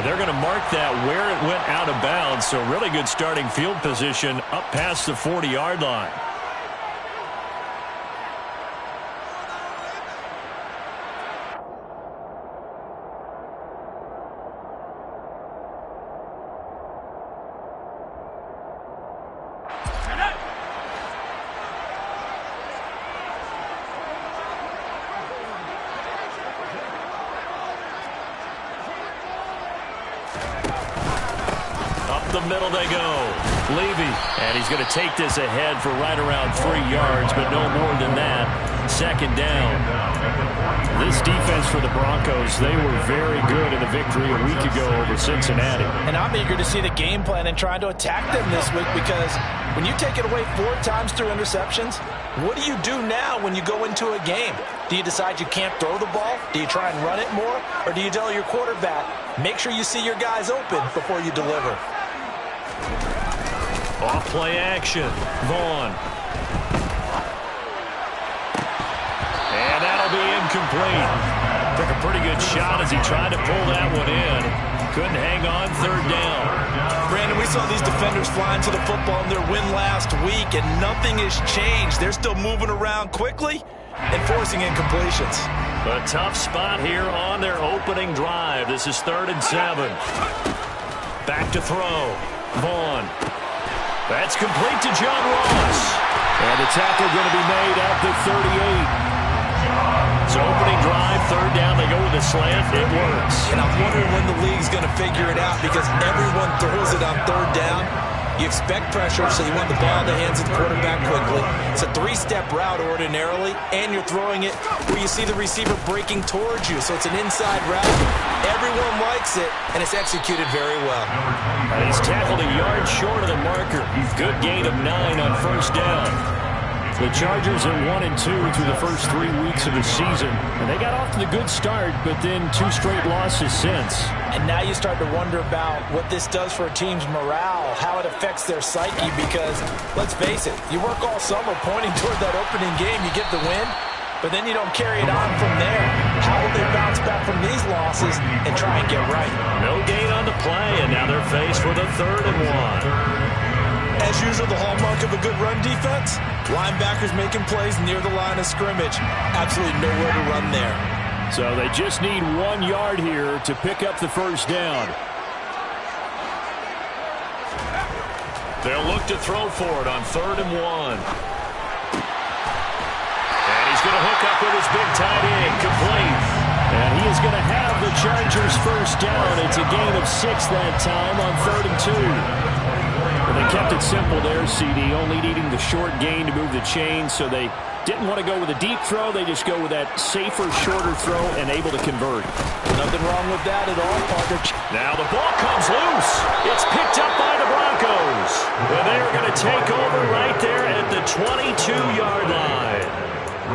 they're going to mark that where it went out of bounds. So really good starting field position up past the 40-yard line. The middle they go. Levy. And he's going to take this ahead for right around 3 yards, but no more than that. Second down. This defense for the Broncos, they were very good in the victory a week ago over Cincinnati. And I'm eager to see the game plan and trying to attack them this week, because when you take it away 4 times through interceptions, what do you do now when you go into a game? Do you decide you can't throw the ball? Do you try and run it more? Or do you tell your quarterback, make sure you see your guys open before you deliver? Off play action. Vaughn. And that'll be incomplete. Took a pretty good shot as he tried to pull that one in. Couldn't hang on. Third down. Brandon, we saw these defenders flying to the football in their win last week, and nothing has changed. They're still moving around quickly and forcing incompletions. A tough spot here on their opening drive. This is 3rd and 7. Back to throw. Vaughn. That's complete to John Ross. And the tackle going to be made at the 38. So opening drive, 3rd down, they go with a slant. It works. And I'm wondering when the league's going to figure it out, because everyone throws it on 3rd down. You expect pressure, so you want the ball in the hands of the quarterback quickly. It's a 3-step route ordinarily, and you're throwing it where you see the receiver breaking towards you. So it's an inside route. Everyone likes it, and it's executed very well. And he's tackled a yard short of the marker. Good gain of 9 on 1st down. The Chargers are 1-2 through the first 3 weeks of the season. And they got off to the good start, but then 2 straight losses since. And now you start to wonder about what this does for a team's morale, how it affects their psyche, because, let's face it, you work all summer pointing toward that opening game, you get the win, but then you don't carry it on from there. How will they bounce back from these losses and try and get right? No gain on the play, and now they're faced with a 3rd and 1. As usual, the hallmark of a good run defense, linebackers making plays near the line of scrimmage. Absolutely nowhere to run there. So they just need 1 yard here to pick up the 1st down. They'll look to throw for it on 3rd and 1. And he's going to hook up with his big tight end, complete. And he is going to have the Chargers' 1st down. It's a gain of 6 that time on 3rd and 2. Well, they kept it simple there, CD, only needing the short gain to move the chains, so they didn't want to go with a deep throw. They just go with that safer, shorter throw and able to convert. Nothing wrong with that at all, partner. Now the ball comes loose. It's picked up by the Broncos. And they're going to take over right there at the 22-yard line.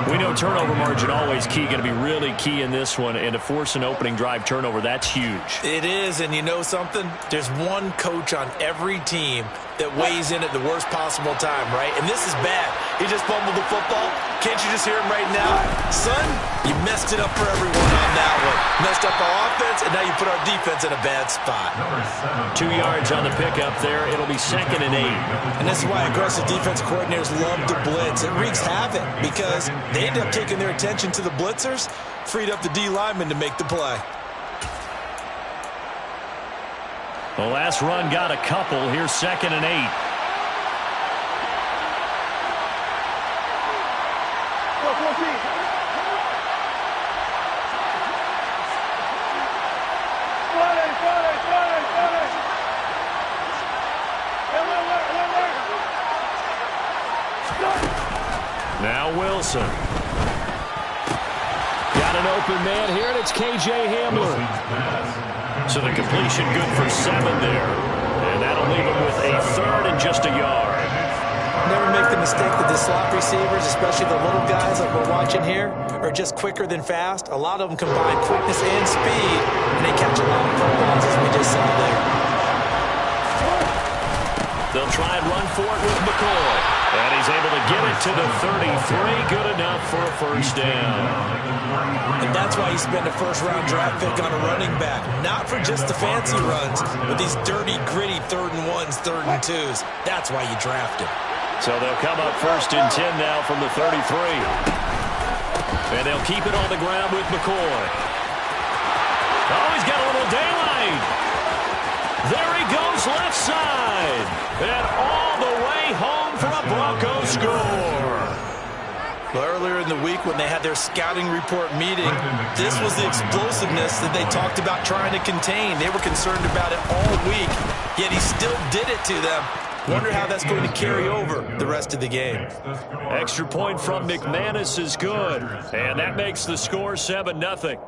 We know turnover margin always key, going to be really key in this one, and to force an opening drive turnover, that's huge. It is, and you know something? There's one coach on every team that weighs in at the worst possible time, right? And this is bad. He just fumbled the football. Can't you just hear him right now? Son, you messed it up for everyone on that one. Messed up our offense, and now you put our defense in a bad spot. 2 yards on the pickup there. It'll be 2nd and 8. And this is why aggressive defense coordinators love to blitz. It wreaks havoc because they end up taking their attention to the blitzers, freed up the D lineman to make the play. The last run got a couple. Here's 2nd and 8. Now Wilson. Got an open man here, and it's K.J. Hamler. So the completion good for 7 there. And that'll leave him with a 3rd and just a yard. Never make the mistake that the slot receivers, especially the little guys like we're watching here, are just quicker than fast. A lot of them combine quickness and speed, and they catch a lot of footballs, as we just saw there. They'll try and run for it with McCoy. And he's able to get it to the 33. Good enough for a first down. And that's why you spend a first-round draft pick on a running back. Not for just the fancy runs, but these dirty, gritty 3rd and 1s, 3rd and 2s. That's why you draft him. So they'll come up 1st and 10 now from the 33. And they'll keep it on the ground with McCoy. Oh, he's got a little daylight. There he goes left side. And all the way home for a Broncos score. Well, earlier in the week when they had their scouting report meeting, this was the explosiveness that they talked about trying to contain. They were concerned about it all week, yet he still did it to them. Wonder how that's going to carry over the rest of the game. Extra point from McManus is good. And that makes the score 7-0.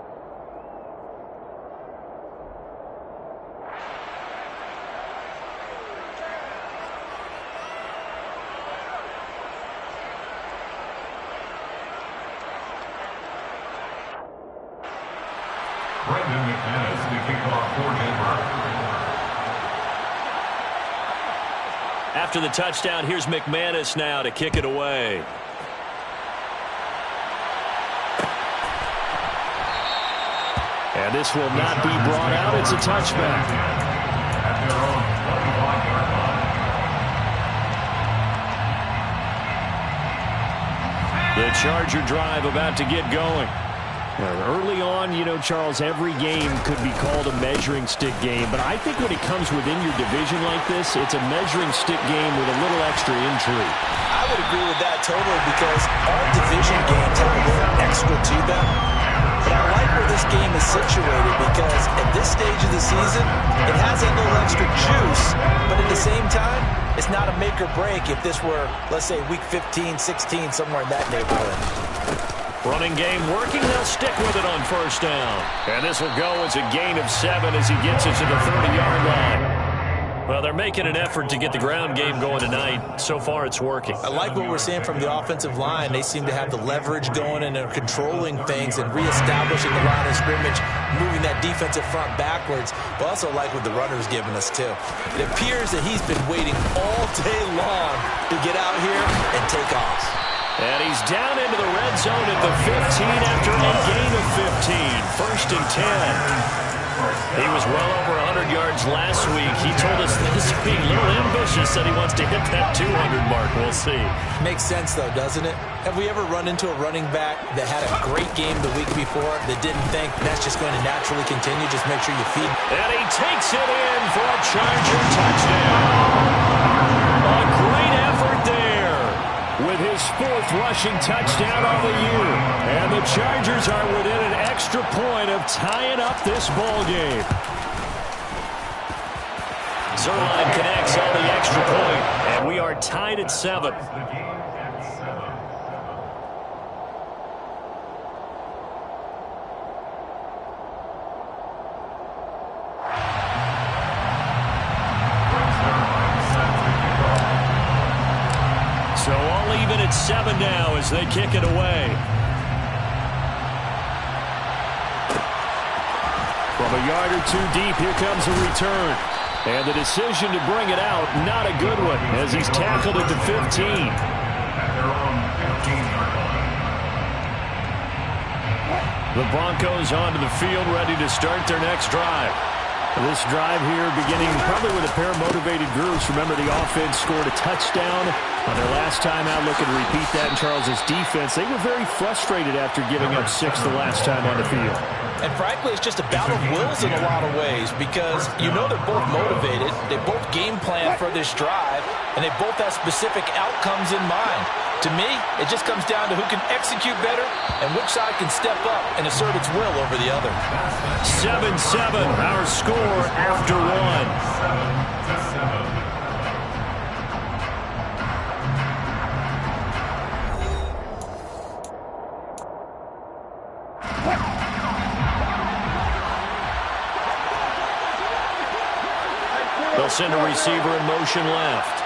After the touchdown, here's McManus now to kick it away. And this will not be brought out. It's a touchback. The Charger drive about to get going. Early on, you know, Charles, every game could be called a measuring stick game. But I think when it comes within your division like this, it's a measuring stick game with a little extra intrigue. I would agree with that totally because all division games have a little extra to them. But I like where this game is situated because at this stage of the season, it has a little extra juice. But at the same time, it's not a make or break if this were, let's say, week 15, 16, somewhere in that neighborhood. Running game working. They'll stick with it on 1st down. And this will go as a gain of 7 as he gets it to the 30-yard line. Well, they're making an effort to get the ground game going tonight. So far, it's working. I like what we're seeing from the offensive line. They seem to have the leverage going and they're controlling things and reestablishing the line of scrimmage, moving that defensive front backwards. But also like what the runner's giving us, too. It appears that he's been waiting all day long to get out here and take off. And he's down into the red zone at the 15 after a gain of 15. 1st and 10. He was well over 100 yards last week. He told us this week, a little ambitious, that he wants to hit that 200 mark. We'll see. Makes sense, though, doesn't it? Have we ever run into a running back that had a great game the week before that didn't think that's just going to naturally continue? Just make sure you feed. And he takes it in for a Charger touchdown. A great effort there, with his 4th rushing touchdown on the year. And the Chargers are within an extra point of tying up this ball game. Zerline connects on the extra point, and we are tied at 7. So all even at 7 now as they kick it away. From a yard or 2 deep, here comes a return. And the decision to bring it out, not a good one, as he's tackled at the 15. The Broncos onto the field, ready to start their next drive. This drive here beginning probably with a pair of motivated groups. Remember, the offense scored a touchdown on their last time out. Looking to repeat that in Charles's defense. They were very frustrated after giving up 6 the last time on the field. And frankly, it's just a battle of wills in a lot of ways because you know they're both motivated. They both game plan for this drive, and they both have specific outcomes in mind. To me, it just comes down to who can execute better and which side can step up and assert its will over the other. 7-7, our score after 1. They'll send a receiver in motion left.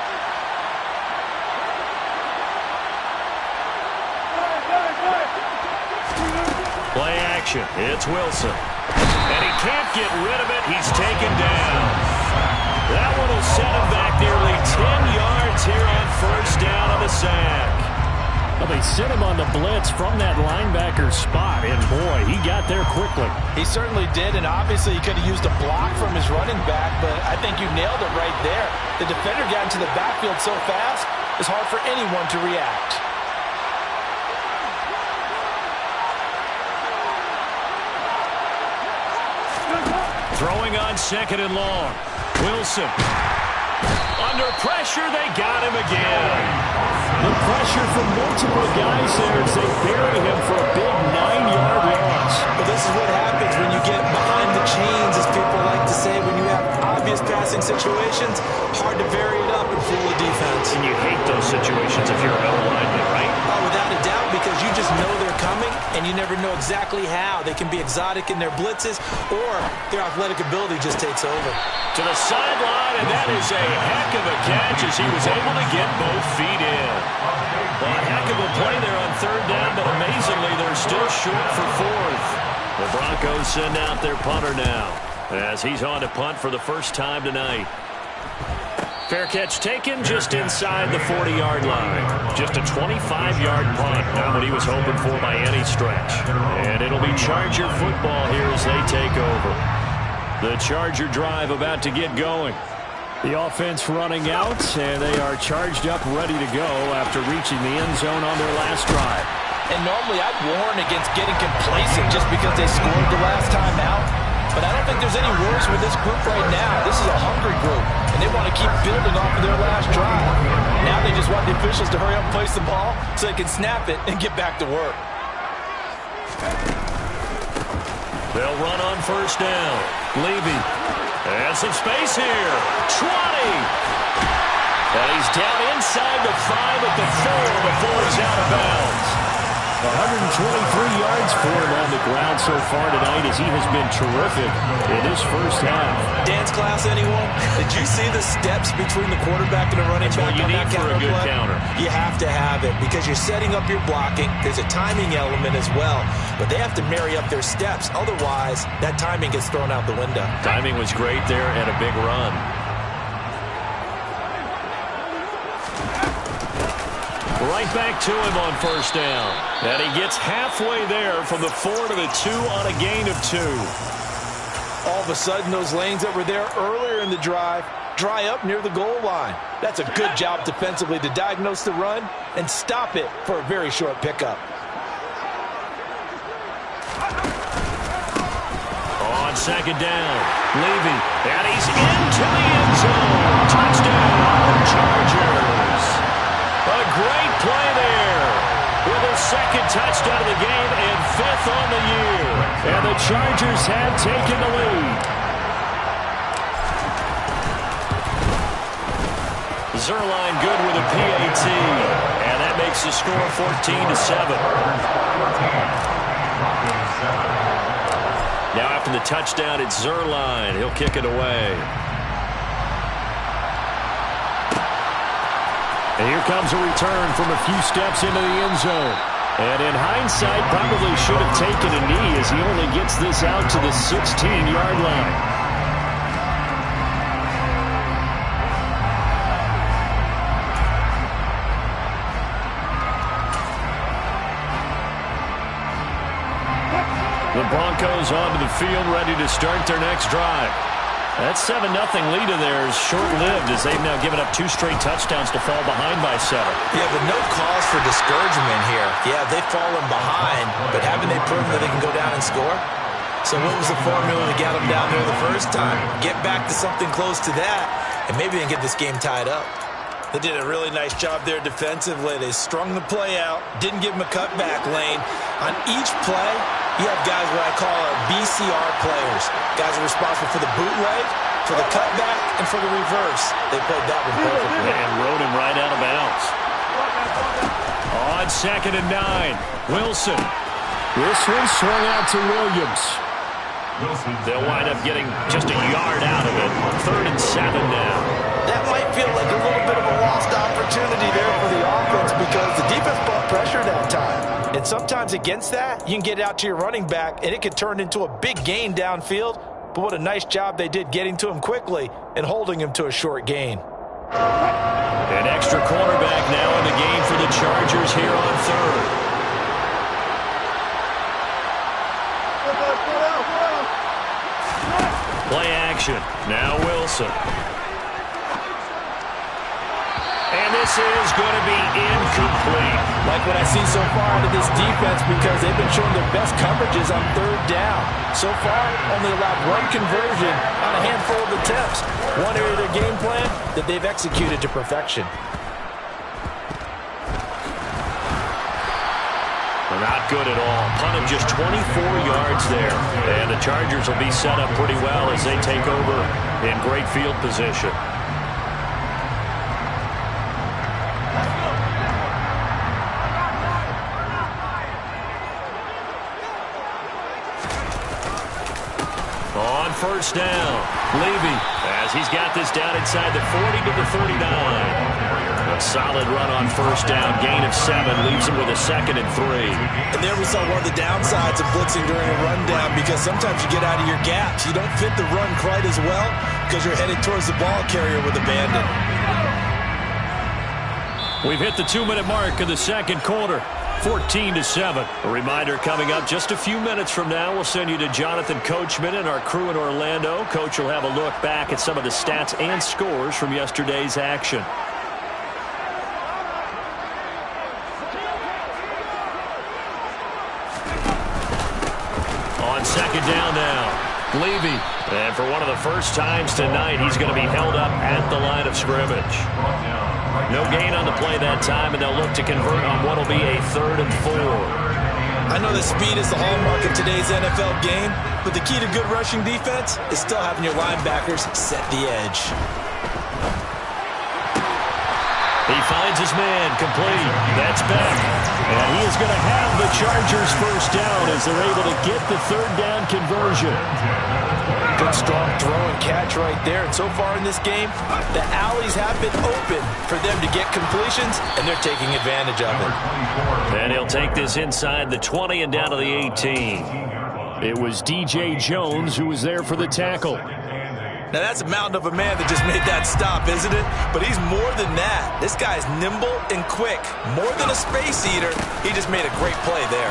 Play action. It's Wilson. And he can't get rid of it. He's taken down. That one will set him back nearly 10 yards here on first down on the sack. Well, they sent him on the blitz from that linebacker spot, and boy, he got there quickly. He certainly did, and obviously he could have used a block from his running back, but I think you nailed it right there. The defender got into the backfield so fast, it's hard for anyone to react. Throwing on second and long. Wilson. Under pressure, they got him again. The pressure from multiple guys there as they bury him for a big 9-yard loss. Well, this is what happens when you get behind the chains, as people like to say, when you have obvious passing situations, hard to vary it up and fool a defense. And you hate those situations if you're an O-lineman, right? Oh, without a doubt, because you just know they're coming, and you never know exactly how. They can be exotic in their blitzes, or their athletic ability just takes over. To the sideline, and that is a heck of a catch as he was able to get both feet in. Well, a heck of a play there on third down, but amazingly, they're still short for fourth. The Broncos send out their punter now as he's on to punt for the first time tonight. Fair catch taken just inside the 40-yard line. Just a 25-yard punt, not what he was hoping for by any stretch. And it'll be Charger football here as they take over. The Charger drive about to get going. The offense running out, and they are charged up, ready to go after reaching the end zone on their last drive. And normally I'd warn against getting complacent just because they scored the last time out. But I don't think there's any worries with this group right now. This is a hungry group, and they want to keep building off of their last drive. Now they just want the officials to hurry up and place the ball so they can snap it and get back to work. They'll run on first down. Levy has some space here. 20. And he's down inside the 5 at the 4 before he's out of bounds. 123 yards for him on the ground so far tonight as he has been terrific in his first half. Dance class, anyone? Did you see the steps between the quarterback and the running back on that counter play? Counter. You have to have it because you're setting up your blocking. There's a timing element as well, but they have to marry up their steps. Otherwise, that timing gets thrown out the window. Timing was great there and a big run. Right back to him on first down. And he gets halfway there from the 4 to the 2 on a gain of 2. All of a sudden, those lanes that were there earlier in the drive dry up near the goal line. That's a good job defensively to diagnose the run and stop it for a very short pickup. On second down, Levy, and he's into the end zone. Touchdown, Chargers. A great play there with his second touchdown of the game and 5th on the year. And the Chargers have taken the lead. Zerline good with a PAT. And that makes the score 14-7. Now after the touchdown, it's Zerline. He'll kick it away. And here comes a return from a few steps into the end zone. And in hindsight, probably should have taken a knee as he only gets this out to the 16-yard line. The Broncos onto the field, ready to start their next drive. That 7-0 lead of theirs short-lived as they've now given up 2 straight touchdowns to fall behind by 7. Yeah, but no cause for discouragement here. Yeah, they've fallen behind, but haven't they proven that they can go down and score? So what was the formula to get them down there the first time? Get back to something close to that, and maybe they can get this game tied up. They did a really nice job there defensively. They strung the play out, didn't give them a cutback lane. On each play, you have guys what I call our BCR players. Guys are responsible for the bootleg, for the cutback, and for the reverse. They played that one perfectly. And rode him right out of bounds. On second and 9, Wilson. This one swung out to Williams. They'll wind up getting just a yard out of it. 3rd and 7 now. That might feel like a little bit of a lost opportunity there for the offense because the defense brought pressure that time. And sometimes against that, you can get out to your running back, and it could turn into a big gain downfield. But what a nice job they did getting to him quickly and holding him to a short gain. An extra cornerback now in the game for the Chargers here on third. Play action. Now Wilson. And this is going to be incomplete. Like what I've seen so far out of this defense, because they've been showing their best coverages on third down. So far, only allowed one conversion on a handful of attempts. One area of their game plan that they've executed to perfection. Not good at all. Punt of just 24 yards there. And the Chargers will be set up pretty well as they take over in great field position. On first down, Levy, as he's got this down inside the 40 to the 39. A solid run on first down, gain of 7, leaves him with a 2nd and 3. And there we saw one of the downsides of blitzing during a rundown, because sometimes you get out of your gaps. You don't fit the run quite as well because you're headed towards the ball carrier with abandon. We've hit the 2-minute mark of the second quarter. 14-7. A reminder coming up just a few minutes from now. We'll send you to Jonathan Coachman and our crew in Orlando. Coach will have a look back at some of the stats and scores from yesterday's action. On second down now, Levy. And for one of the first times tonight, he's going to be held up at the line of scrimmage. No gain on the play that time, and they'll look to convert on what will be a 3rd and 4. I know that speed is the hallmark of today's NFL game, but the key to good rushing defense is still having your linebackers set the edge. He finds his man, complete. That's Beck. And he is going to have the Chargers first down as they're able to get the 3rd down conversion. Good strong throw and catch right there. And so far in this game, the alleys have been open for them to get completions, and they're taking advantage of it. And he'll take this inside the 20 and down to the 18. It was DJ Jones who was there for the tackle. Now that's a mountain of a man that just made that stop, isn't it? But he's more than that. This guy's nimble and quick. More than a space eater, he just made a great play there.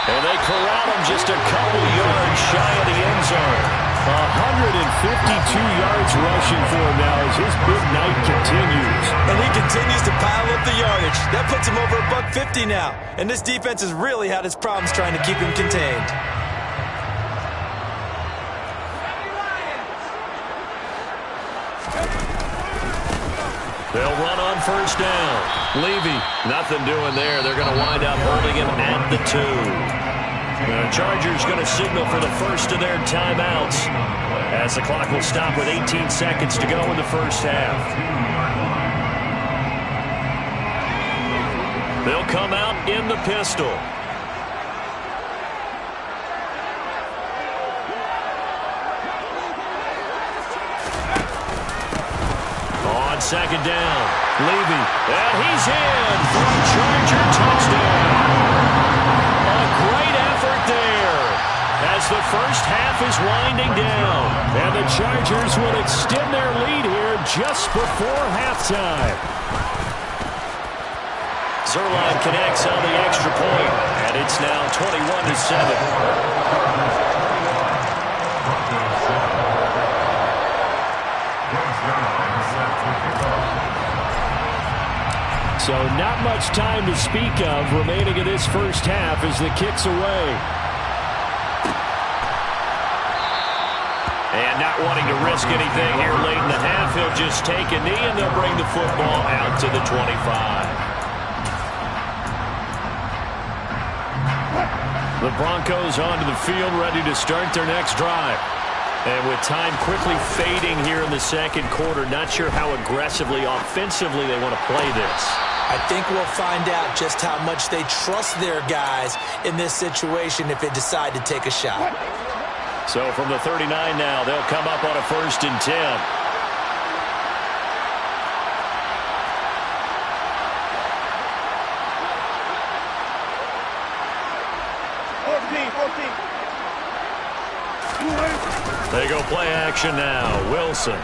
And they corral him just a couple yards shy of the end zone. 152 yards rushing for him now as his big night continues. And he continues to pile up the yardage. That puts him over $150 now. And this defense has really had its problems trying to keep him contained. They'll run on first down. Levy, nothing doing there. They're going to wind up holding him at the 2. The Chargers going to signal for the first of their timeouts as the clock will stop with 18 seconds to go in the first half. They'll come out in the pistol. On second down, Levy, and he's in for a Charger touchdown. A great effort there as the first half is winding down. And the Chargers will extend their lead here just before halftime. Zerline connects on the extra point, and it's now 21-7. So not much time to speak of remaining in this first half as the kick's away. And not wanting to risk anything here late in the half, he'll just take a knee and they'll bring the football out to the 25. The Broncos onto the field ready to start their next drive. And with time quickly fading here in the second quarter, not sure how aggressively, offensively they want to play this. I think we'll find out just how much they trust their guys in this situation if they decide to take a shot. So from the 39 now, they'll come up on a 1st and 10. 14. They go play action now. Wilson.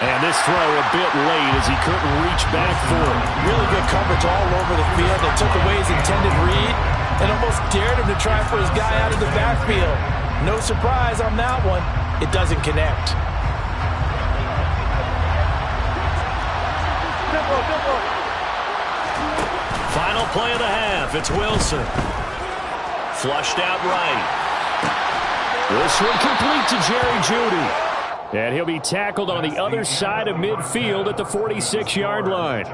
And this throw a bit late as he couldn't reach back for it. Really good coverage all over the field. They took away his intended read and almost dared him to try for his guy out of the backfield. No surprise on that one. It doesn't connect. Final play of the half. It's Wilson. Flushed out right. This one complete to Jerry Jeudy. And he'll be tackled on the other side of midfield at the 46-yard line.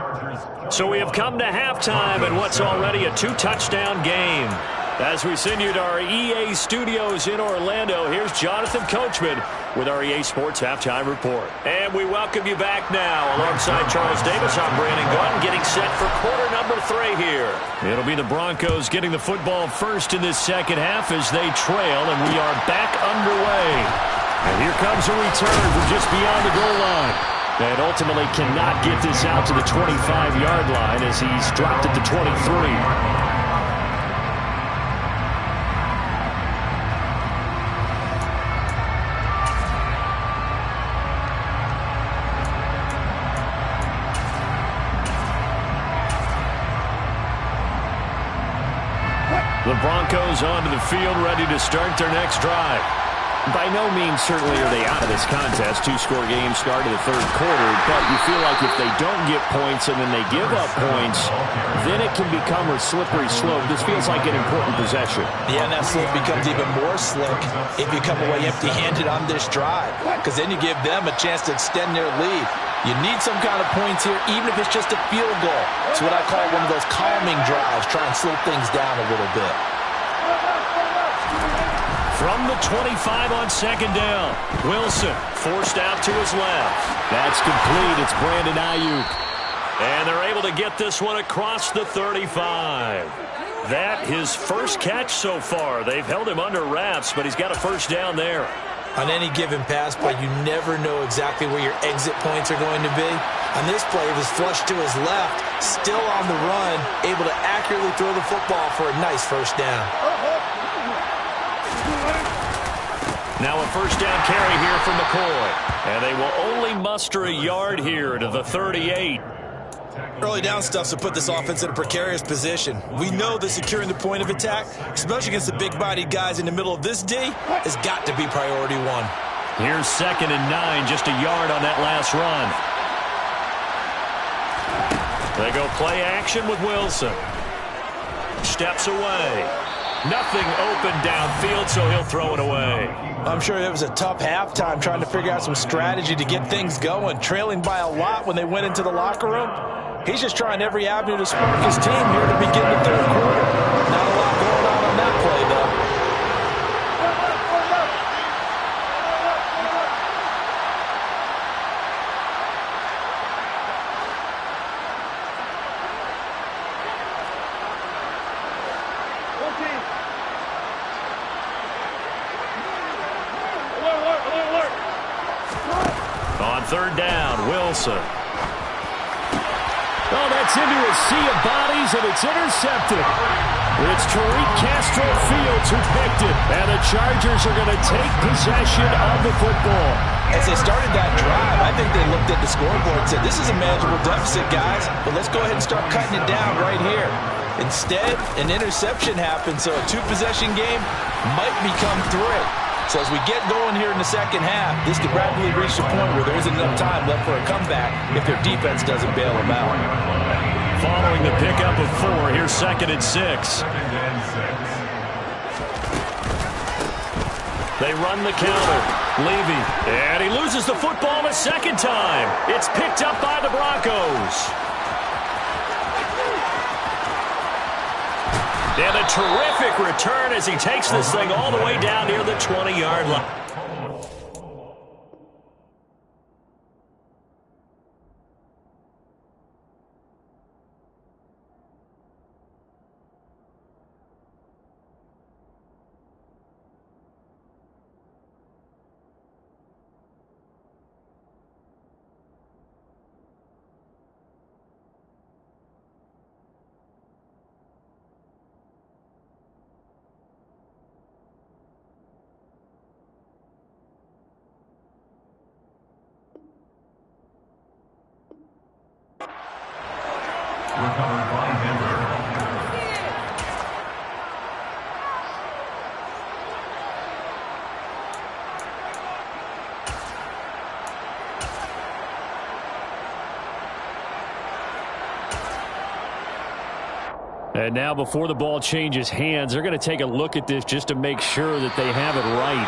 So we have come to halftime in what's already a 2-touchdown game. As we send you to our EA studios in Orlando, here's Jonathan Coachman with our EA Sports Halftime Report. And we welcome you back now. Alongside Charles Davis, I'm Brandon Gunn, getting set for quarter number 3 here. It'll be the Broncos getting the football first in this second half as they trail, and we are back underway. And here comes a return from just beyond the goal line. And ultimately cannot get this out to the 25-yard line as he's dropped at the 23. The Broncos onto the field, ready to start their next drive. By no means certainly are they out of this contest. 2-score game start of the third quarter, but you feel like if they don't get points and then they give up points, then it can become a slippery slope. This feels like an important possession. Yeah, and that slope becomes even more slick if you come away empty-handed on this drive, because then you give them a chance to extend their lead. You need some kind of points here, even if it's just a field goal. It's what I call one of those calming drives. Try and slow things down a little bit. From the 25 on second down, Wilson forced out to his left. That's complete. It's Brandon Ayuk. And they're able to get this one across the 35. That his first catch so far. They've held him under wraps, but he's got a first down there. On any given pass play, you never know exactly where your exit points are going to be. On this play, it was flushed to his left, still on the run, able to accurately throw the football for a nice first down. Now a first down carry here from McCoy. And they will only muster a yard here to the 38. Early down stuff to put this offense in a precarious position. We know that securing the point of attack, especially against the big-bodied guys in the middle of this D, has got to be priority one. Here's 2nd and 9, just a yard on that last run. They go play action with Wilson. Steps away. Nothing open downfield, so he'll throw it away. I'm sure it was a tough halftime trying to figure out some strategy to get things going. Trailing by a lot when they went into the locker room. He's just trying every avenue to spark his team here to begin the third quarter. Not a lot going on that play, though. On third down, Wilson. Oh, that's into a sea of bodies, and it's intercepted. It's Tariq Castro Fields who picked it, and the Chargers are going to take possession of the football. As they started that drive, I think they looked at the scoreboard and said, this is a manageable deficit, guys, but let's go ahead and start cutting it down right here. Instead, an interception happened, so a 2-possession game might become 3. So as we get going here in the second half, this could rapidly reach the point where there isn't enough time left for a comeback if their defense doesn't bail them out. Following the pickup of 4, here's 2nd and 6. They run the counter. Levy, and he loses the football a second time. It's picked up by the Broncos. And a terrific return as he takes this thing all the way down near the 20-yard line. And now before the ball changes hands, they're going to take a look at this just to make sure that they have it right.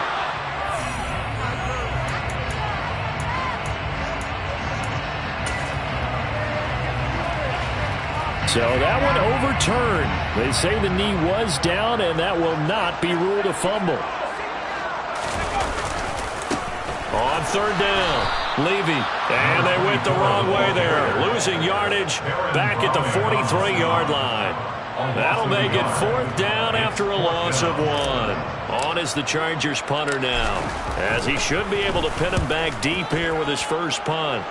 So that one overturned. They say the knee was down, and that will not be ruled a fumble. On third down, Levy. And they went the wrong way there. Losing yardage back at the 43-yard line. That'll make it fourth down after a loss of 1. On is the Chargers punter now, as he should be able to pin him back deep here with his first punt.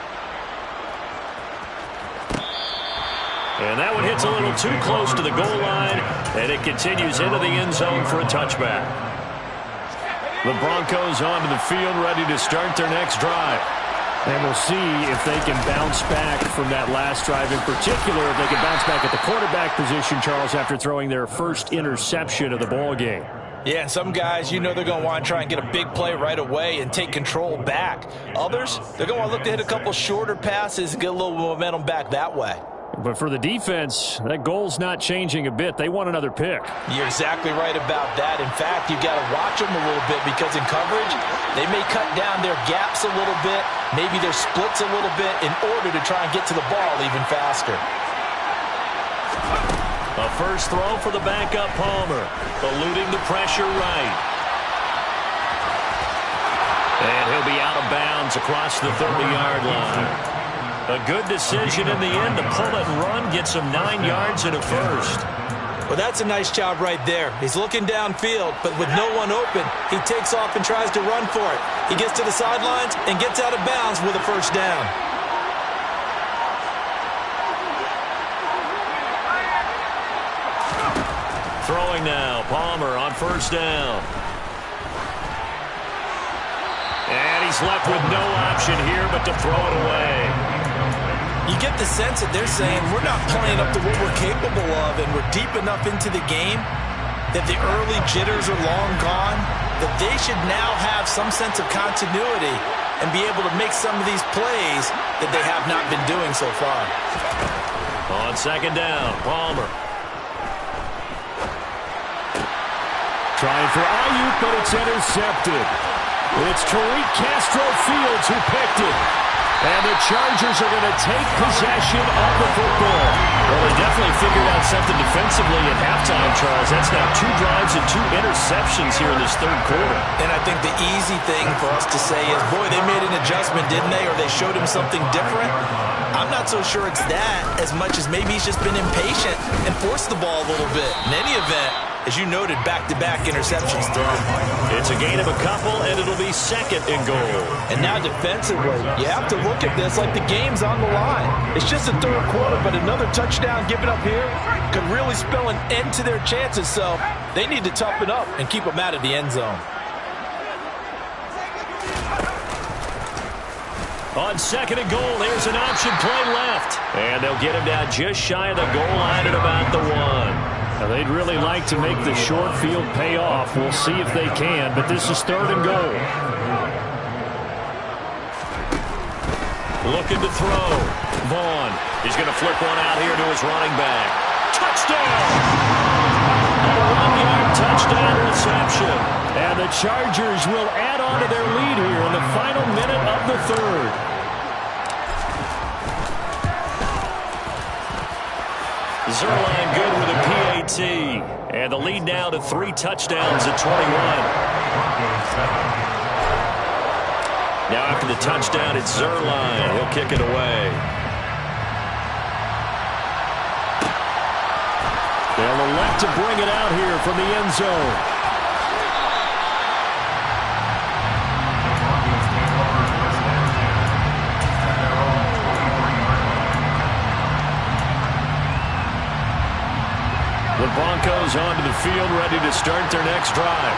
And that one hits a little too close to the goal line, and it continues into the end zone for a touchback. The Broncos onto the field, ready to start their next drive. And we'll see if they can bounce back from that last drive, in particular, if they can bounce back at the quarterback position, Charles, after throwing their first interception of the ball game. Yeah, some guys, you know they're going to want to try and get a big play right away and take control back. Others, they're going to want to look to hit a couple shorter passes and get a little momentum back that way. But for the defense, that goal's not changing a bit. They want another pick. You're exactly right about that. In fact, you've got to watch them a little bit because in coverage, they may cut down their gaps a little bit, maybe their splits a little bit in order to try and get to the ball even faster. A first throw for the backup Palmer, eluding the pressure right. And he'll be out of bounds across the 30-yard line. A good decision in the end to pull it and run, get some 9 yards and a first. Well, that's a nice job right there. He's looking downfield, but with no one open, he takes off and tries to run for it. He gets to the sidelines and gets out of bounds with a first down. Throwing now, Palmer on first down. And he's left with no option here but to throw it away. You get the sense that they're saying we're not playing up to what we're capable of, and we're deep enough into the game that the early jitters are long gone, that they should now have some sense of continuity and be able to make some of these plays that they have not been doing so far. On second down, Palmer. Trying for Ayuk, but it's intercepted. It's Tariq Castro-Fields who picked it. And the Chargers are going to take possession of the football. Well, they definitely figured out something defensively at halftime, Charles. That's now 2 drives and 2 interceptions here in this third quarter. And I think the easy thing for us to say is, boy, they made an adjustment, didn't they? Or they showed him something different. I'm not so sure it's that as much as maybe he's just been impatient and forced the ball a little bit. In any event, as you noted, back-to-back interceptions thrown. It's a gain of a couple, and it'll be second and goal. And now defensively, you have to look at this like the game's on the line. It's just the third quarter, but another touchdown given up here could really spell an end to their chances. So they need to toughen up and keep them out of the end zone. On second and goal, there's an option play left. And they'll get him down just shy of the goal line at about the 1. Now, they'd really like to make the short field pay off. We'll see if they can, but this is third and goal. Looking to throw. Vaughn is going to flip one out here to his running back. Touchdown! A 1-yard touchdown reception. And the Chargers will add on to their lead here in the final minute of the third. Zerline good with a PAT. And the lead now to 3 touchdowns at 21. Now after the touchdown, it's Zerline. He'll kick it away. They'll elect to bring it out here from the end zone. The Broncos onto the field, ready to start their next drive.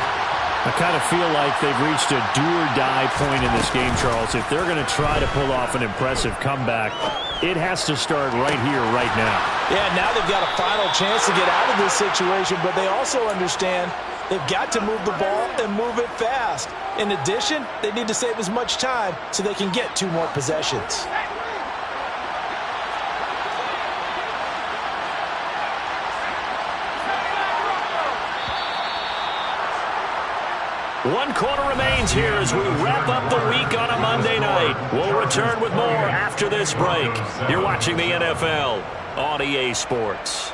I kind of feel like they've reached a do-or-die point in this game, Charles. If they're going to try to pull off an impressive comeback, It has to start right here, right now. Yeah, now they've got a final chance to get out of this situation, but they also understand they've got to move the ball and move it fast. In addition, they need to save as much time so they can get 2 more possessions. One quarter remains here as we wrap up the week on a Monday night. We'll return with more after this break. You're watching the NFL on EA Sports.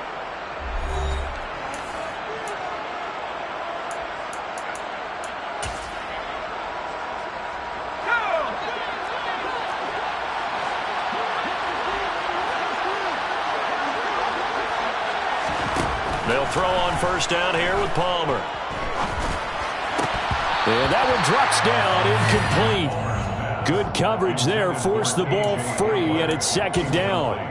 They'll throw on first down here with Palmer. And that one drops down, incomplete. Good coverage there, forced the ball free, and it's second down.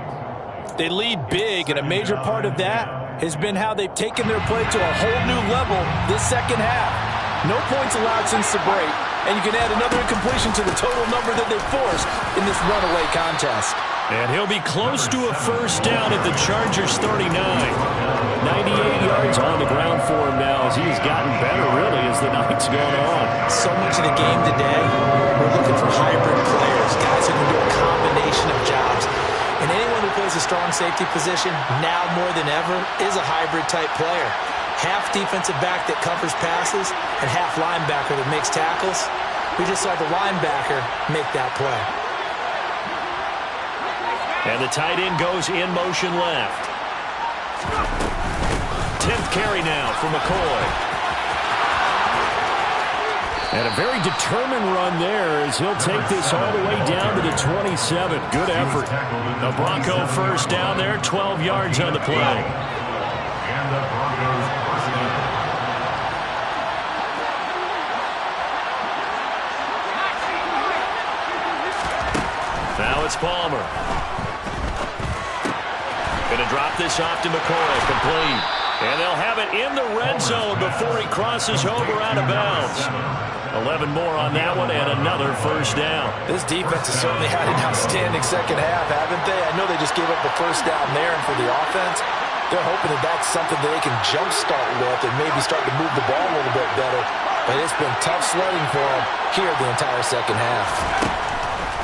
They lead big, and a major part of that has been how they've taken their play to a whole new level this second half. No points allowed since the break, and you can add another incompletion to the total number that they forced in this runaway contest. And he'll be close to a first down at the Chargers' 39. 98 yards on the ground for him now as he's gotten better, really, as the night's gone on. So much of the game today, we're looking for hybrid players, guys who can do a combination of jobs. And anyone who plays a strong safety position, now more than ever, is a hybrid-type player. Half defensive back that covers passes and half linebacker that makes tackles. We just saw the linebacker make that play. And the tight end goes in motion left. 10th carry now for McCoy. And a very determined run there as he'll take this all the way down to the 27. Good effort. A Bronco first down there, 12 yards on the play. And the Broncos first down. Now it's Palmer. Going to drop this off to McCoy, complete. And they'll have it in the red zone before he crosses over out of bounds. 11 more on that one and another first down. This defense has certainly had an outstanding second half, haven't they? I know they just gave up the first down there, and for the offense, they're hoping that that's something that they can jumpstart with and maybe start to move the ball a little bit better. But it's been tough sledding for them here the entire second half.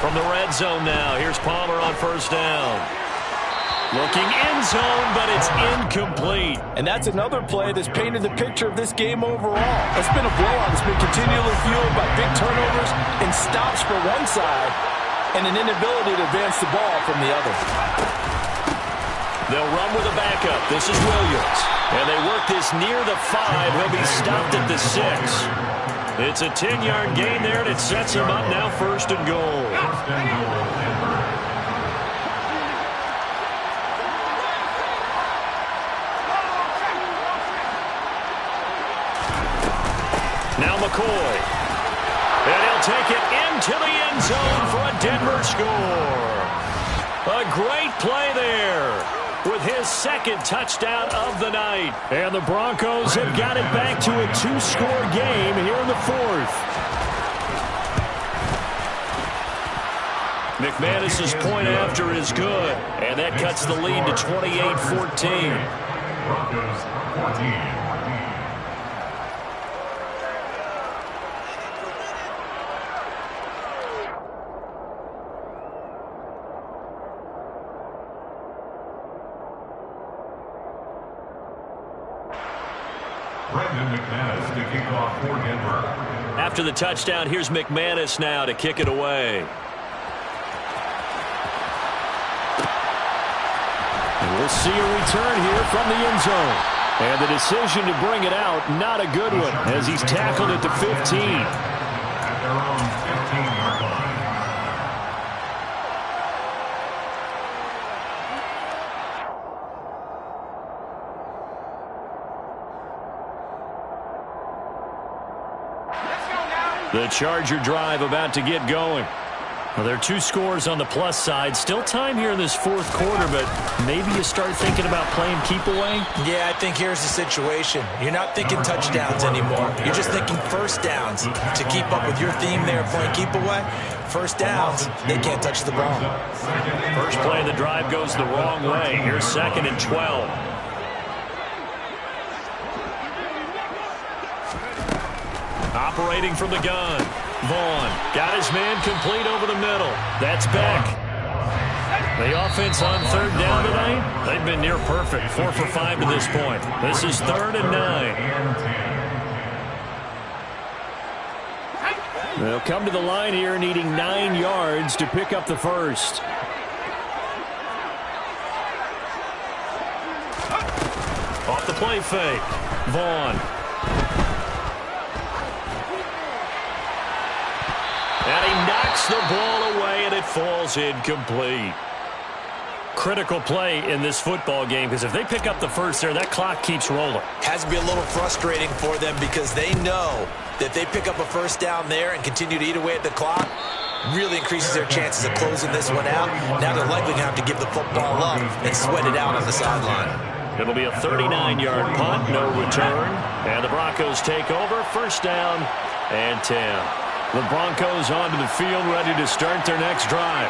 From the red zone now, here's Palmer on first down. Looking in zone, but it's incomplete. And that's another play that's painted the picture of this game overall. It's been a blowout that's been continually fueled by big turnovers and stops for one side and an inability to advance the ball from the other. They'll run with a backup. This is Williams. And they work this near the 5. He'll be stopped at the 6. It's a 10-yard gain there, and it sets him up now first and goal. Now McCoy. And he'll take it into the end zone for a Denver score. A great play there with his second touchdown of the night. And the Broncos have got it back to a 2-score game here in the 4th. McManus's point after is good. And that cuts the lead to 28-14. Broncos 14. To kick off for Denver. After the touchdown, here's McManus now to kick it away. And we'll see a return here from the end zone. And the decision to bring it out, not a good one, as he's tackled at the 15. At their own 15-yard line. The Charger drive about to get going. Well, there are 2 scores on the plus side. Still time here in this fourth quarter, but maybe you start thinking about playing keep away? Yeah, I think here's the situation. You're not thinking touchdowns anymore. You're just thinking first downs. To keep up with your theme there playing keep away, first downs, they can't touch the ball. First play of the drive goes the wrong way. Here's 2nd and 12. Operating from the gun. Vaughn got his man complete over the middle. That's Beck. The offense on 3rd down tonight, they've been near perfect. 4 for 5 to this point. This is 3rd and 9. They'll come to the line here needing 9 yards to pick up the first. Off the play fake. Vaughn. And he knocks the ball away, and it falls incomplete. Critical play in this football game, because if they pick up the first there, that clock keeps rolling. Has to be a little frustrating for them because they know that they pick up a first down there and continue to eat away at the clock, really increases their chances of closing this one out. Now they're likely going to have to give the football up and sweat it out on the sideline. It'll be a 39-yard punt, no return. And the Broncos take over, 1st down and 10. The Broncos onto the field, ready to start their next drive.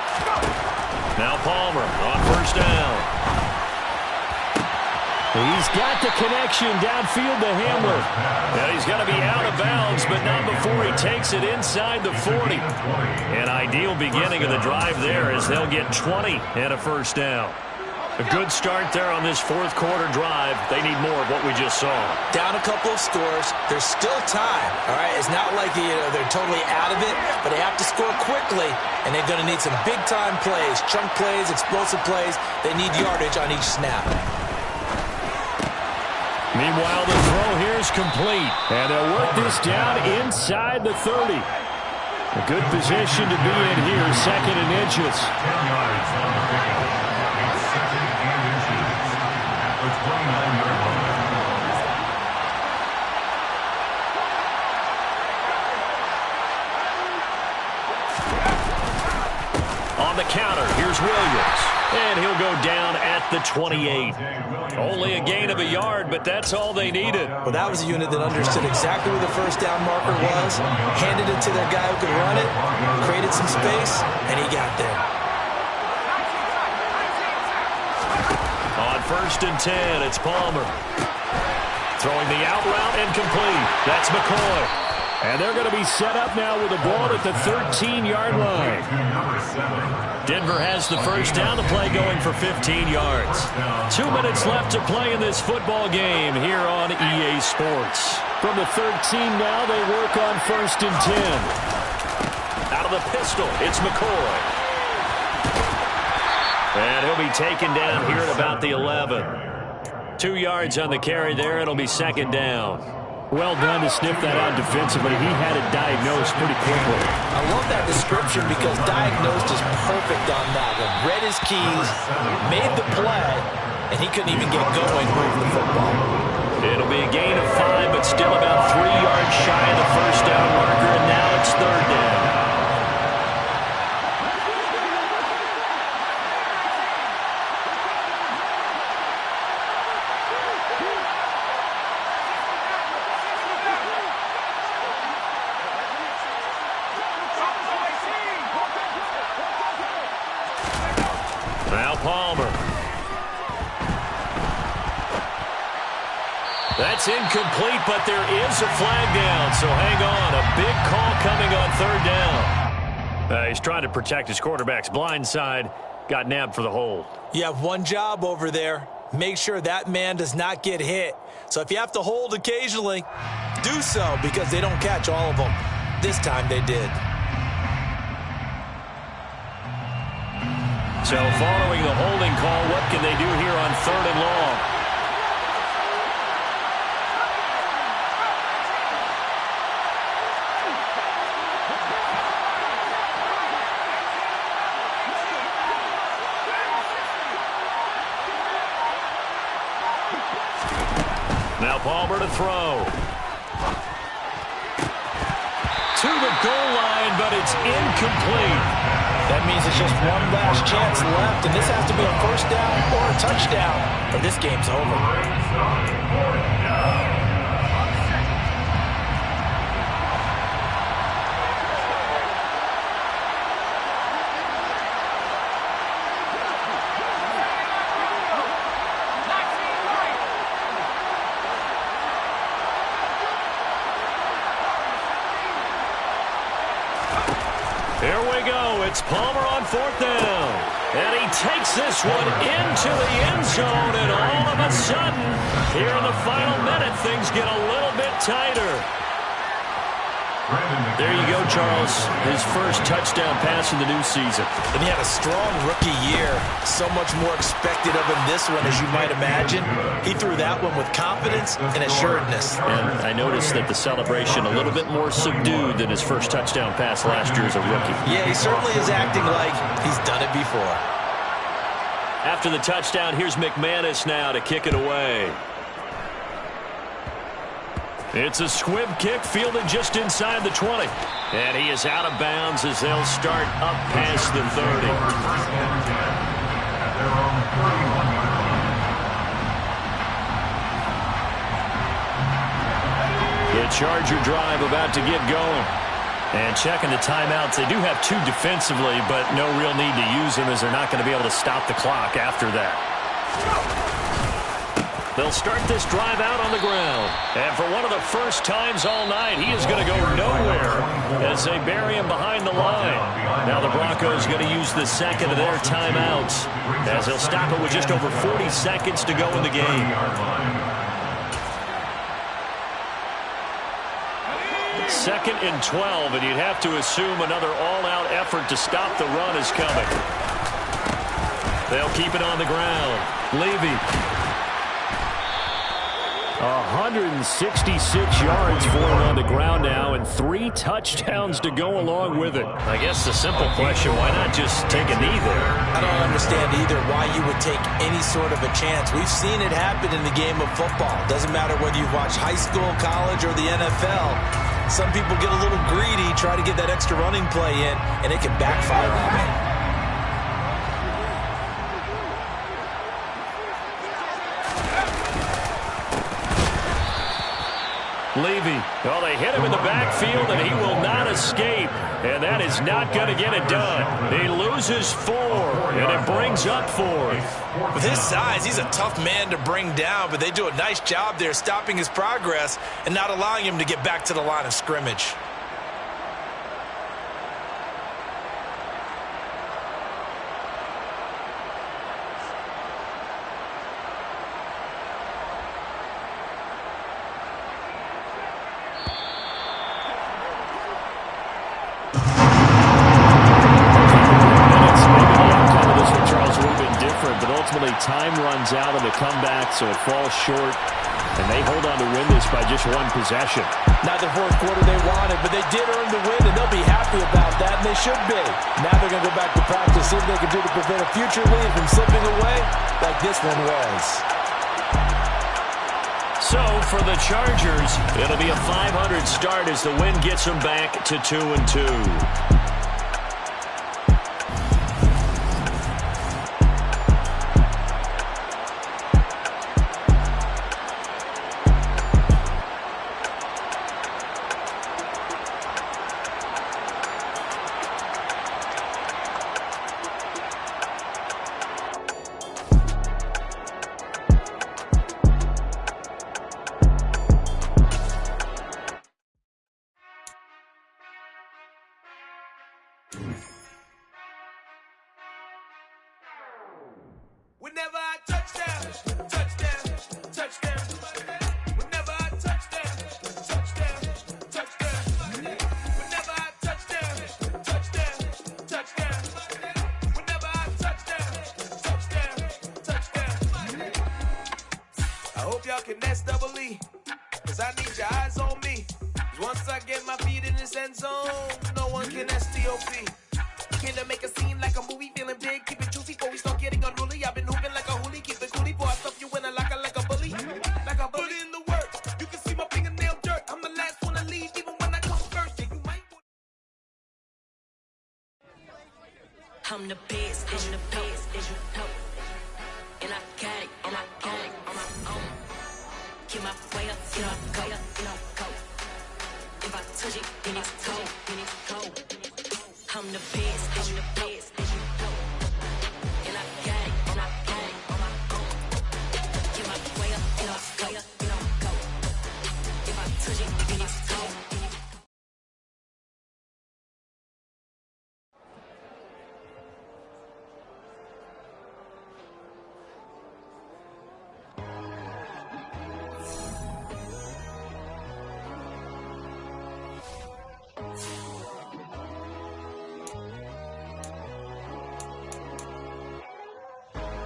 Now Palmer on 1st down. He's got the connection downfield to Hamler. And he's going to be out of bounds, but not before he takes it inside the 40. An ideal beginning of the drive there as they'll get 20 and a 1st down. A good start there on this fourth quarter drive. They need more of what we just saw. Down a couple of scores. There's still time. All right, it's not like they're totally out of it, but they have to score quickly, and they're going to need some big-time plays, chunk plays, explosive plays. They need yardage on each snap. Meanwhile, the throw here is complete, and they'll work this down inside the 30. A good position to be in here, 2nd and inches. 10 yards on the pickup. It's 2nd and inches at the 29-yard line. On the counter, here's Williams. And he'll go down at the 28. Only a gain of a yard, but that's all they needed. Well, that was a unit that understood exactly where the first down marker was, handed it to their guy who could run it, created some space, and he got there. On 1st and 10, it's Palmer. Throwing the out route and complete. That's McCoy. And they're going to be set up now with the ball at the 13-yard line. Denver has the first down. The play going for 15 yards. 2 minutes left to play in this football game here on EA Sports. From the 13 now, they work on 1st and 10. Out of the pistol, it's McCoy. And he'll be taken down here at about the 11. 2 yards on the carry there. It'll be 2nd down. Well done to sniff that out defensively. He had it diagnosed pretty quickly. I love that description because diagnosed is perfect on that one. Read his keys, made the play, and he couldn't even get going moving the football. It'll be a gain of 5, but still about 3 yards shy of the first down marker, and now it's 3rd down. Palmer. That's incomplete, but there is a flag down, so hang on. A big call coming on 3rd down. He's trying to protect his quarterback's blind side. Got nabbed for the hold. You have one job over there. Make sure that man does not get hit. So if you have to hold occasionally, do so because they don't catch all of them. This time they did. So following the holding call, what can they do here on 3rd and long? Now Palmer to throw. To the goal line, but it's incomplete. That means it's just one last chance left, and this has to be a first down or a touchdown, or this game's over. Here we go. It's Palmer on fourth down. And he takes this one into the end zone. And all of a sudden, here in the final minute, things get a little bit tighter. There you go, Charles. His first touchdown pass in the new season. And he had a strong rookie year. So much more expected of him this one, as you might imagine. He threw that one with confidence and assuredness. And I noticed that the celebration a little bit more subdued than his first touchdown pass last year as a rookie. Yeah, he certainly is acting like he's done it before. After the touchdown, here's McManus now to kick it away. It's a squib kick fielded just inside the 20. And he is out of bounds as they'll start up past the 30. The Charger drive about to get going. And checking the timeouts. They do have two defensively, but no real need to use them as they're not going to be able to stop the clock after that. They'll start this drive out on the ground. And for one of the first times all night, he is going to go nowhere as they bury him behind the line. Now the Broncos going to use the second of their timeouts as they'll stop it with just over 40 seconds to go in the game. Second and 12, and you'd have to assume another all-out effort to stop the run is coming. They'll keep it on the ground. Levy. 166 yards for him on the ground now, and 3 touchdowns to go along with it. I guess the simple question, why not just take a knee there? I don't understand either why you would take any sort of a chance. We've seen it happen in the game of football. Doesn't matter whether you watch high school, college, or the NFL. Some people get a little greedy, try to get that extra running play in, and it can backfire on them. Levy. Well, they hit him in the backfield, and he will not escape. And that is not going to get it done. He loses 4, and it brings up 4th. With his size, he's a tough man to bring down, but they do a nice job there stopping his progress and not allowing him to get back to the line of scrimmage. Time runs out on the comeback, so it falls short, and they hold on to win this by just 1 possession. Not the fourth quarter they wanted, but they did earn the win, and they'll be happy about that, and they should be. Now they're going to go back to practice, see what they can do to prevent a future lead from slipping away like this one was. So for the Chargers, it'll be a 500 start as the win gets them back to 2-2. Whenever I touchdown, touchdown, touchdown. Whenever I touchdown, touchdown, touchdown. Whenever I touchdown, touchdown, touchdown. Whenever I touchdown, touchdown, touchdown. I hope y'all can nest double E, cause I need your eyes on me. Cause once I get my feet in this end zone, no one can STOP. Killer make a scene like a movie, feeling big, keep it juicy before we start getting unruly. I've been hooping like a hoolie, keep it coolie, before I stuff you in a locker like a bully. Like a bully in the work, you can see my fingernail dirt. I'm the last one to leave, even when I come first. Yeah, you might I'm the best, as you know. And I got it on my own. Get my way up, go. If I touch it, then it's cold. I'm the best, as you know. And I got it on my own. Get my way up, go. If I touch it, then it's cold.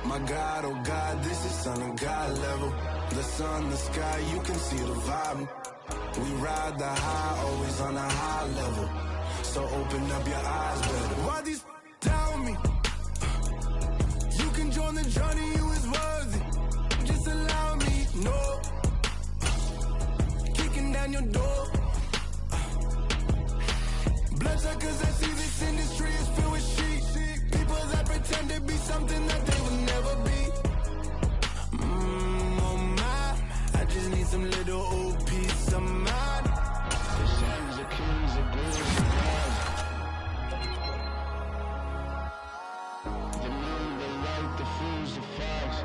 My God, oh God, this is Son of God level. The sun, the sky, you can see the vibe. We ride the high, always on a high level. So open up your eyes, better. Why these tell me? You can join the journey, you is worthy. Just allow me, no. Kicking down your door. Bloodsuckers, I see this industry is filled with sheep. People that pretend to be something that they will never be. Oh my, I just need some little old peace of mind. The sons of kings are good as gods. The moon, the light, the fools, the fires.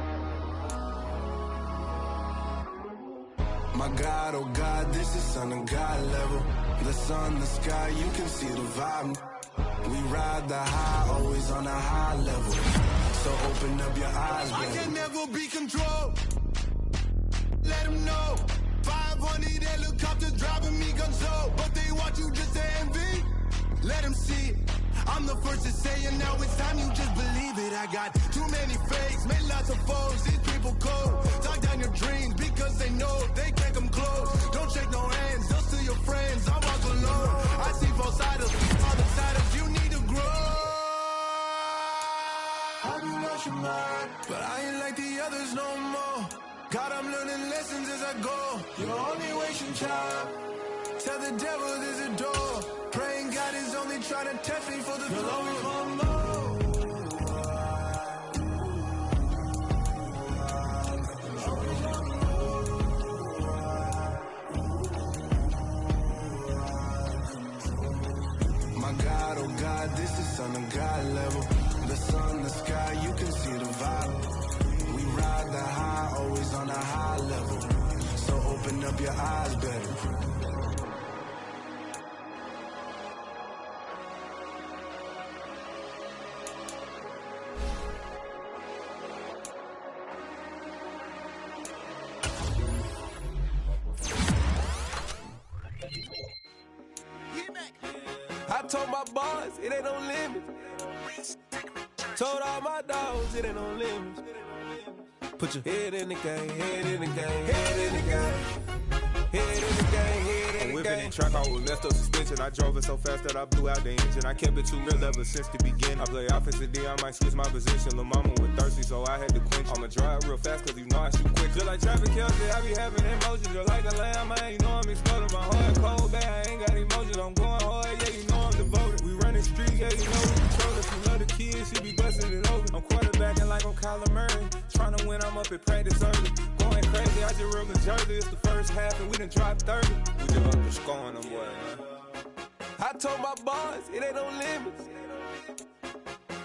My God, oh God, this is Son of God level. The sun, the sky, you can see the vibe. We ride the high, always on a high level. So open up your eyes, baby. I can never be controlled. Let them know. 500 helicopters driving me gonzo. But they want you just to envy. Let them see it. I'm the first to say it, now it's time you just believe it. I got too many fakes, made lots of foes. These people cold. Talk down your dreams because they know they can't come close. Don't shake no hands, they'll steal your friends. I walk alone. I see both sides, all the sides. You need to grow. Have you lost your mind? But I ain't like the others no more. God, I'm learning lessons as I go. You're only wasting time. Tell the devil there's a door. Praying God is only trying to test me for the glory. You'll always want more. My God, oh God, this is Son of God level. The sun, the sky, you can see the vibe. We ride the high, always on a high level. So open up your eyes, baby. I told my boys, it ain't no limits. Told all my dogs, it ain't no limits. Put your head in the game, head in the game, head in the game. Head in the game, head in the game. Whipping in track, I was messed up suspension. I drove it so fast that I blew out the engine. I kept it too real ever since the beginning. I play offensive D, I might switch my position. Lil' mama was thirsty, so I had to quench. I'ma drive real fast, cause you know I shoot quick. Just like traffic Kelsey, I be having emotions. Just like a lamb, I ain't know I'm exploding. My heart cold, bad, I ain't got emotions. I'm going hard, yeah, you know I'm devoted. We running streets, yeah, you know we control it. She love the kids, she be busting it over. I'm quarterbacking like I'm Kyler Murray. Trying to win, I'm up at practice early. Going crazy, I just real the jersey. It's the first half and we done dropped 30. We just up to scoring them, boy, man. I told my boys, it ain't no limits.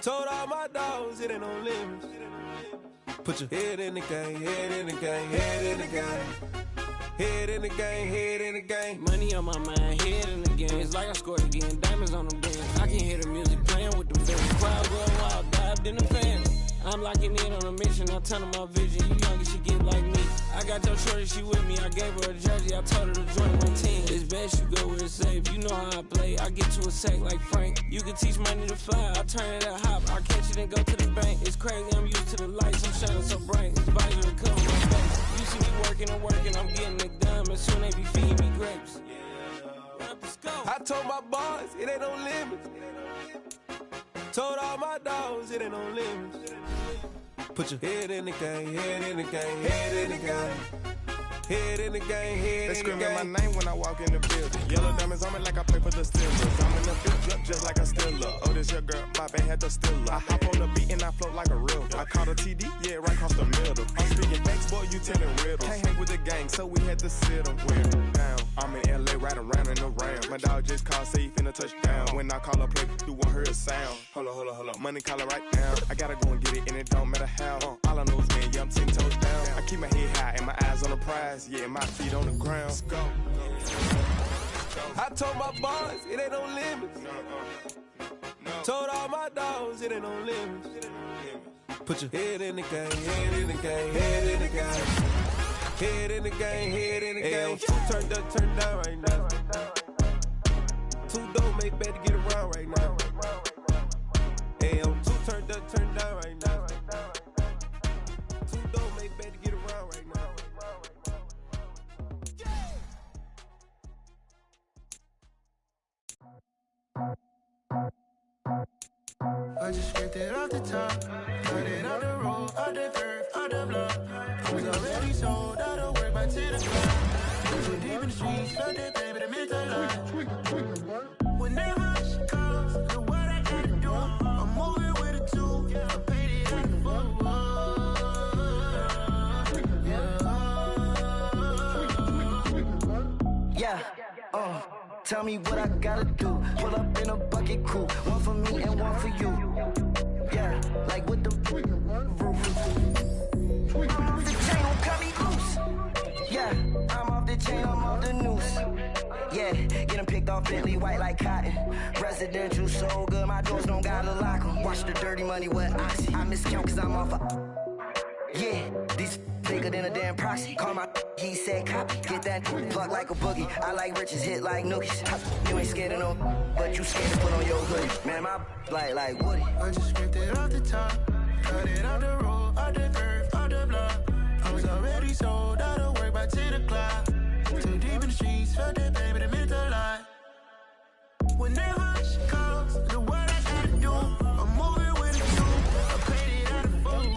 Told all my dogs, it ain't no limits. Put your head in the game, head in the game, head in the game. Head in the game, head in the game. Money on my mind, head in the game. It's like I scored again, diamonds on the band. I can hear the music playing with the band. Crowd going wild, dived in the fan. I'm locking in on a mission, I tell her my vision. You young, you should get like me. I got your shorty, she with me. I gave her a jersey, I told her to join my team. It's best you go where it's safe. You know how I play, I get to a sack like Frank. You can teach money to fly, I turn it up hop. I catch it and go to the bank. It's crazy, I'm used to the lights, I'm shining so bright. It's body to cover my face. You see me working and working, I'm getting it done. And soon they be feeding me grapes. I told my boys, it ain't no limits. Told all my dogs, it ain't no limits. Put your head in the game, head in the game, head in the game. Head in the game, head they screaming my name when I walk in the building. Yellow diamonds on me like I play for the Steelers. I'm in the field drip just like a Stiller. Oh, this your girl, my bad had the Stiller. I hop on the beat and I float like a river. I caught a TD, yeah, right across the middle. I'm speaking facts, boy, you telling riddles. Can't hang with the gang, so we had to sit them down. I'm in LA, right around and around. My dog just called, say he finna touch down. When I call a play, you won't hear a sound. Hold up, money call it right now. I gotta go and get it, and it don't matter how. All I know is man, yeah, I'm 10 toes down. I keep my head high and my eyes on the prize. Yeah, my feet on the ground. Let's go. I told my boys, it ain't no limits. Told all my dogs, it ain't no limits. Put your head in the game, head in the game, head in the game. Head in the game, head in the game. Turned up, turned down right now. Two dope make bad to get around right now. AM, two turned up, turned down right now. Two dope make bad to get around right now. I just scraped it off the top, cut it off the road, off the curve, off the block. I was already sold out of work by 10 o'clock. Too deep in the streets, felt that pain, but it meant a lot. When that hush comes, look what I gotta do. I'm moving with a two, I paid it out the full. Yeah, tell me what I gotta do. Pull up in a bucket crew, one for me and one for you. Yeah, like with the roof. I'm off the chain, don't cut me loose. Yeah, I'm off the chain, I'm off the noose. Yeah, get them picked off Bentley, white like cotton. Residential so good, my doors don't gotta lock 'em. Watch the dirty money with oxy. I miscount cause I'm off yeah, these bigger than a damn proxy. Call my he said copy. Get that plug like a boogie. I like riches, hit like nookies. You ain't scared of no, but you scared to put on your hoodie. Man, my like Woody. I just scraped it off the top, cut it off the road, off the curve, off the block. I was already sold out of work by 10 o'clock. Too deep in the streets, felt that pain, but it meant a lot. When that hush comes, look what I gotta do. I'm moving with a two, I paid it out of full.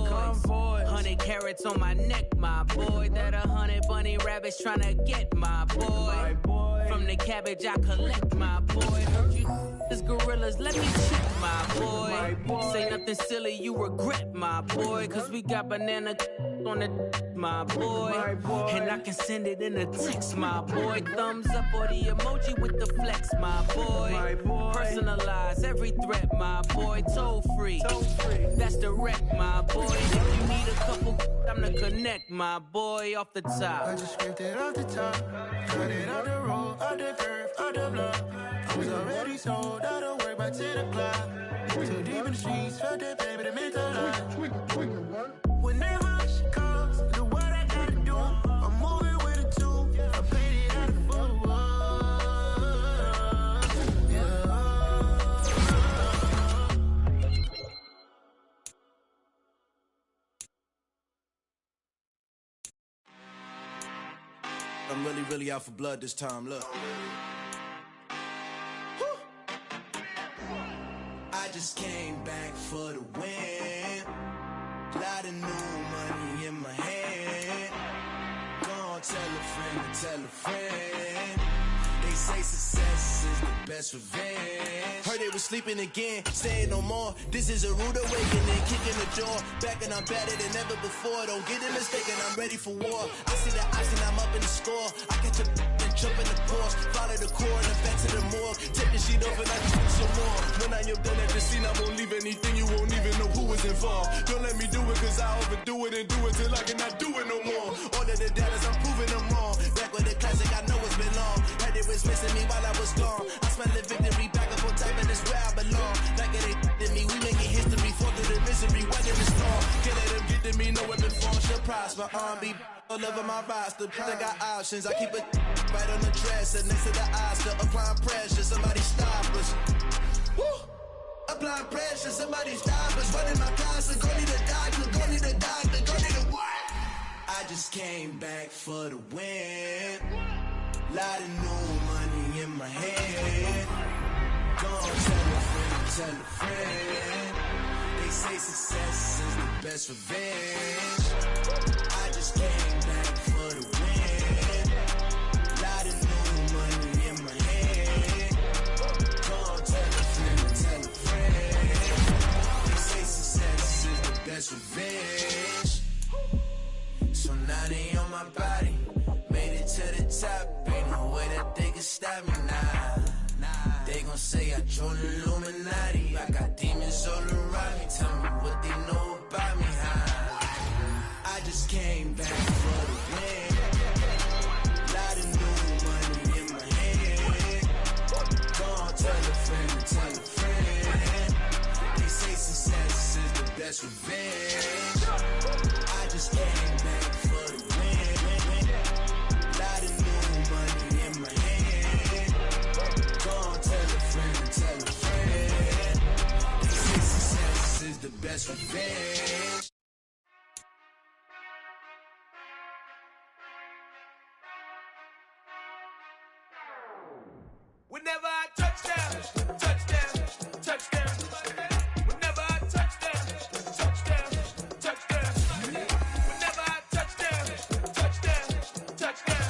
Convoy, 100 carats on my neck, my boy. That 100 bunny rabbits tryna get my boy. From the cabbage I collect, my boy. Heard you is gorillas, let me check, my boy. Say nothing silly, you regret, my boy. Cause we got banana on the my boy. And I can send it in a text, my boy. Thumbs up or the emoji with the flex, my boy. Personalize every threat, my boy. Toll free, that's direct, my boy. If you need a couple, I'm to connect, my boy. Off the top, I just scraped it off the top, cut it off the road, off the curve, off the block. I was already sold out of work by 10 o'clock. Too deep in the streets, felt that pain, but it meant a lot. When that hush comes, look what I gotta do. I'm moving with a two, I paid it out of full. I'm really out for blood this time, look. I just came back for the win. Lot of new money in my hand. Gonna tell a friend. They say success is the best revenge. Heard they was sleeping again, saying no more. This is a rude awakening, kicking the door. Back and I'm better than ever before. Don't get it mistaken, I'm ready for war. I see the option, I'm up in the score. I catch a and jump in the course. Follow the core and back to the morgue. Take the sheet off and I drink some more. When I am done at the scene, I won't leave anything. You won't even know who was involved. Don't let me do it, cause I overdo it and do it till I cannot do it no more. All of the doubters, I'm proving them wrong. Back with the classic, I know it's been long. Heard they was missing me while I was gone. I smell the victory back up on time, and it's where I belong. Like it ain't to me, we making history. Fall through the misery, weather the storm. Can't let them get to me, no weapon form should prosper. R&B all over my roster. I got options, I keep it right on the dresser. Next to the Oscar, applying pressure. Somebody stop us. Woo! Applying pressure, somebody stop us. Running my closet, go need a doctor, go need a doctor, go need a what? I just came back for the win. Lot of new money in my hand. Gonna tell a friend. tell a friend. They say success is the best revenge. I just came back for the win. Lot of new money in my hand. Go on, tell a friend. They say success is the best revenge. So now they on my body. Made it to the top. Ain't no way that they can stop me now. They gon' say I joined the Illuminati. I got demons all around me. Tell me what they know about me, huh? I just came back for the win. Lot of new money in my hand. Go on, tell a friend. They say success is the best revenge. I just came back for the win. Lot of new money in my hand. Go on, tell a friend. They say success is the best revenge. Whenever I touchdown, touchdown, touchdown. Whenever I touchdown, touchdown, touchdown. Whenever I touchdown, touchdown, touchdown.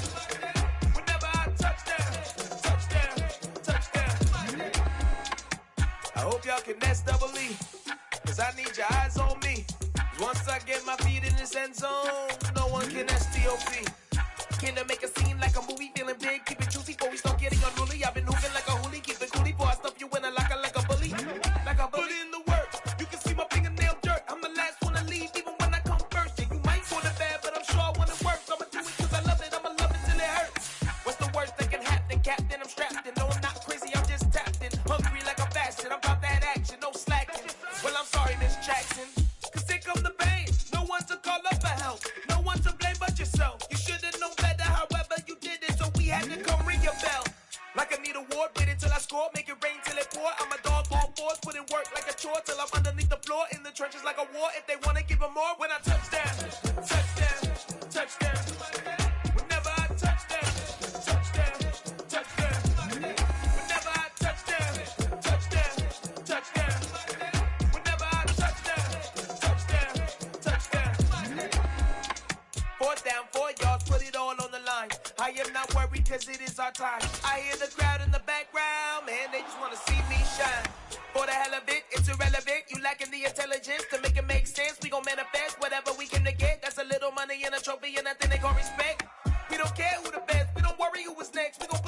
Whenever I touchdown, touchdown, touchdown. I hope y'all can S-double-E, cause I need your eyes on me. Once I get my feet in this end zone, no one can S-T-O-P. Can to make a scene like a movie, feeling big, keep it juicy before we start getting unruly. I've been hooping like a hoolie, keep it coolie before I stuff you in a locker like a bully. Like a bully. Put in the work, you can see my fingernail dirt. I'm the last one to leave, even when I come first. Yeah, you might want it bad, but I'm sure I want it worse. I'ma do it cause I love it, I'ma love it till it hurts. What's the worst that can happen, Captain? I'm strapped in. No, I'm not crazy, I'm just tapped in. Hungry like a bastard, I'm about that action, no slacking. Well, I'm sorry, Miss Jackson, cause here come the pain. No one to call up for help, no one to blame but yourself. You should've known better, however you did it, so we had to come ring your bell. Like I need a award, wait until I score, make it rain till it pour. I'm a dog, all fours, put in work like a chore till I'm underneath the floor, in the trenches like a war. If they wanna give them more, when I touchdown, touchdown, touchdown. Whenever I touchdown, touchdown, touchdown. Whenever I touchdown, touchdown, touchdown. Whenever I touchdown, touchdown, touchdown. 4th down, 4 yards, put it all on the line. I am not worried cause it is our time. I hear the crowd in the background, man, they just wanna see me shine. For the hell of it, it's irrelevant. You lacking the intelligence to make it make sense. We gon' manifest whatever we can to get. That's a little money and a trophy and nothing they gon' respect. We don't care who the best, we don't worry who was next. We gon'